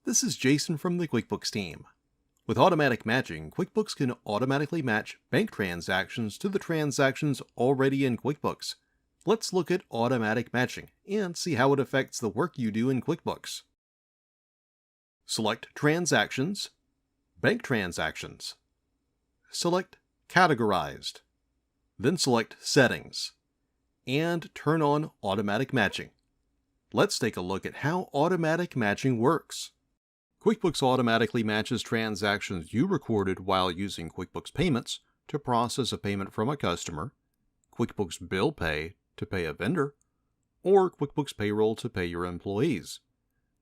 This is Jason from the QuickBooks team. With automatic matching, QuickBooks can automatically match bank transactions to the transactions already in QuickBooks. Let's look at automatic matching and see how it affects the work you do in QuickBooks. Select Transactions, Bank Transactions. Select Categorized. Then select Settings, and turn on Automatic Matching. Let's take a look at how automatic matching works. QuickBooks automatically matches transactions you recorded while using QuickBooks Payments to process a payment from a customer, QuickBooks Bill Pay to pay a vendor, or QuickBooks Payroll to pay your employees.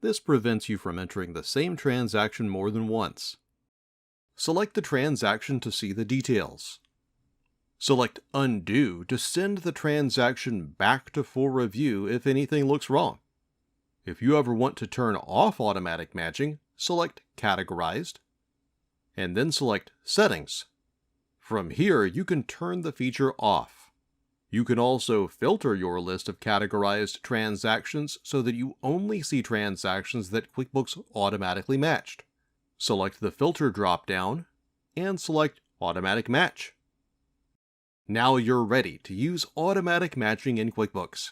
This prevents you from entering the same transaction more than once. Select the transaction to see the details. Select Undo to send the transaction back to full review if anything looks wrong. If you ever want to turn off automatic matching, select Categorized, and then select Settings. From here, you can turn the feature off. You can also filter your list of categorized transactions so that you only see transactions that QuickBooks automatically matched. Select the Filter drop-down and select Automatic Match. Now you're ready to use automatic matching in QuickBooks.